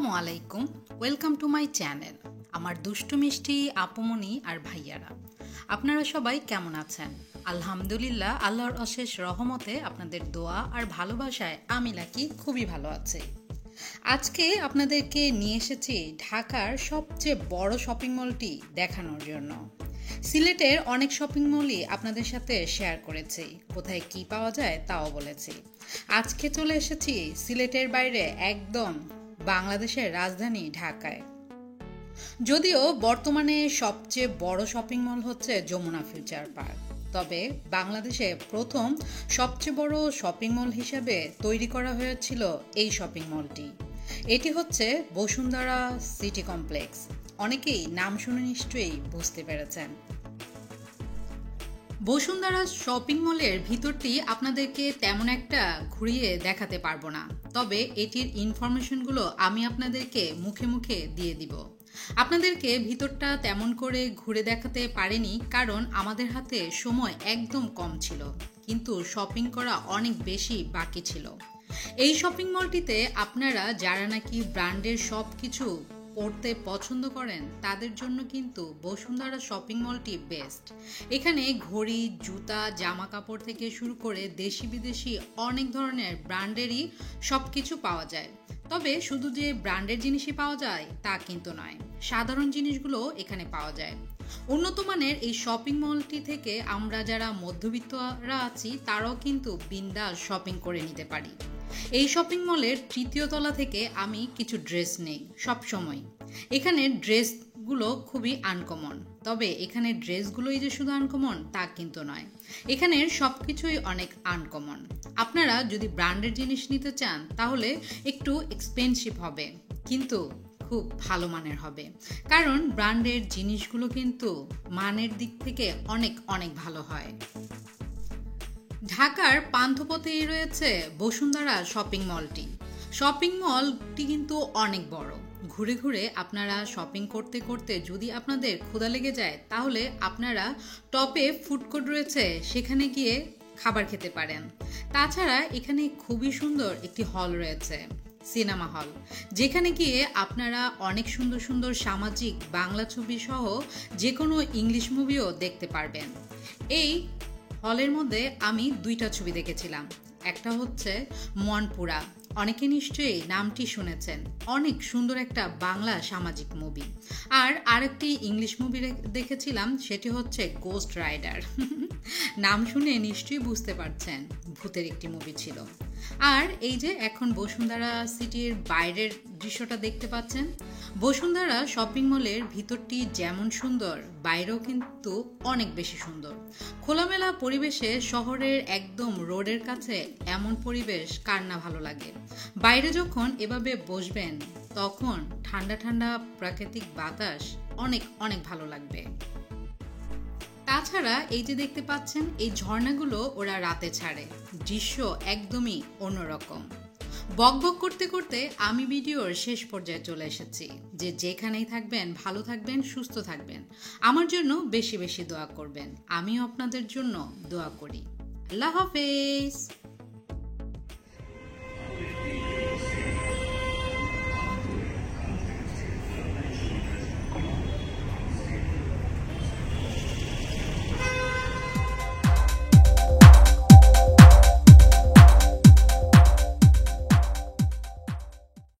আসসালামু আলাইকুম, welcome to my channel. আমার দুষ্টু মিষ্টি আপুমনি আর ভাইয়ারা, আপনারা সবাই কেমন আছেন? আলহামদুলিল্লাহ, আল্লাহর অশেষ রহমতে আপনাদের দোয়া আর ভালোবাসায় আমি লাকি খুবই ভালো আছি। আজকে আপনাদেরকে নিয়ে এসেছি ঢাকার সবচেয়ে বড় শপিং মলটি দেখানোর জন্য। সিলেটের অনেক শপিং মলই আপনাদের সাথে শেয়ার করেছি, কোথায় কি পাওয়া যায় তাও বলেছি। আজকে চলে এসেছি সিলেটের বাইরে, একদম বাংলাদেশের রাজধানী ঢাকায়। যদিও বর্তমানে সবচেয়ে বড় শপিং মল হচ্ছে যমুনা ফিউচার পার্ক, তবে বাংলাদেশে প্রথম সবচেয়ে বড় শপিং মল হিসেবে তৈরি করা হয়েছিল এই শপিং মলটি। এটি হচ্ছে বসুন্ধরা সিটি কমপ্লেক্স। অনেকেই নাম শুনে নিশ্চয়ই বুঝতে পেরেছেন। বসুন্ধরা শপিং মলের ভিতরটি আপনাদেরকে তেমন একটা ঘুরিয়ে দেখাতে পারবো না, তবে এটির ইনফরমেশনগুলো আমি আপনাদেরকে মুখে মুখে দিয়ে দিব। আপনাদেরকে ভিতরটা তেমন করে ঘুরে দেখাতে পারিনি, কারণ আমাদের হাতে সময় একদম কম ছিল, কিন্তু শপিং করা অনেক বেশি বাকি ছিল। এই শপিং মলটিতে আপনারা যারা নাকি ব্র্যান্ডের সব কিছু পড়তে পছন্দ করেন তাদের জন্য কিন্তু বসুন্ধরা শপিং মলটি বেস্ট। এখানে ঘড়ি, জুতা, জামা কাপড় থেকে শুরু করে দেশি বিদেশি অনেক ধরনের ব্র্যান্ডেরই সব কিছু পাওয়া যায়। তবে শুধু যে ব্র্যান্ডের জিনিসই পাওয়া যায় তা কিন্তু নয়, সাধারণ জিনিসগুলো এখানে পাওয়া যায়। উন্নত মানের এই শপিং মলটি থেকে আমরা যারা মধ্যবিত্তরা আছি তারাও কিন্তু বিন্দাস শপিং করে নিতে পারি। এই শপিং মলের তৃতীয় তলা থেকে আমি কিছু ড্রেস নেই সবসময়। এখানে ড্রেসগুলো খুবই আনকমন, তবে এখানে ড্রেসগুলোই যে শুধু আনকমন তা কিন্তু নয়, এখানের সব কিছুই অনেক আনকমন। আপনারা যদি ব্র্যান্ডের জিনিস নিতে চান তাহলে একটু এক্সপেন্সিভ হবে, কিন্তু খুব ভালো মানের হবে, কারণ ব্র্যান্ডের জিনিসগুলো কিন্তু মানের দিক থেকে অনেক অনেক ভালো হয়। ঢাকার পান্থপথেই রয়েছে বসুন্ধরা শপিং মলটি। শপিং মলটি কিন্তু অনেক বড়। ঘুরে ঘুরে আপনারা শপিং করতে করতে যদি আপনাদের ক্ষুধা লেগে যায় তাহলে আপনারা টপে ফুড কোর্ট রয়েছে, সেখানে গিয়ে খাবার খেতে পারেন। তাছাড়া এখানে খুবই সুন্দর একটি হল রয়েছে, সিনেমা হল, যেখানে গিয়ে আপনারা অনেক সুন্দর সুন্দর সামাজিক বাংলা ছবি সহ যে কোনো ইংলিশ মুভিও দেখতে পারবেন। এই হলের মধ্যে আমি দুইটা ছবি দেখেছিলাম, একটা হচ্ছে মনপুরা, অনেকে নিশ্চয়ই নামটি শুনেছেন, অনেক সুন্দর একটা বাংলা সামাজিক মুভি। আর আরেকটি ইংলিশ মুভি দেখেছিলাম, সেটি হচ্ছে গোস্ট রাইডার। নাম শুনে নিশ্চয়ই বুঝতে পারছেন ভূতের একটি মুভি ছিল। আর এই যে এখন বসুন্ধরা সিটির বাইরের দৃশ্যটা দেখতে পাচ্ছেন। বসুন্ধরা শপিং মলের ভিতরটি যেমন সুন্দর, বাইরেও কিন্তু অনেক বেশি সুন্দর। খোলামেলা পরিবেশে শহরের একদম রোডের কাছে এমন পরিবেশ কার না ভালো লাগে। বাইরে যখন এভাবে বসবেন তখন ঠান্ডা ঠান্ডা প্রাকৃতিক বাতাস অনেক অনেক ভালো লাগবে। তাছাড়া এই যে দেখতে পাচ্ছেন এই ঝর্ণাগুলো ওরা রাতে ছাড়ে, দৃশ্য একদমই অন্যরকম। বক বক করতে করতে আমি ভিডিওর শেষ পর্যায়ে চলে এসেছি। যে যেখানেই থাকবেন ভালো থাকবেন, সুস্থ থাকবেন, আমার জন্য বেশি বেশি দোয়া করবেন, আমিও আপনাদের জন্য দোয়া করি। আল্লাহ হাফেজ।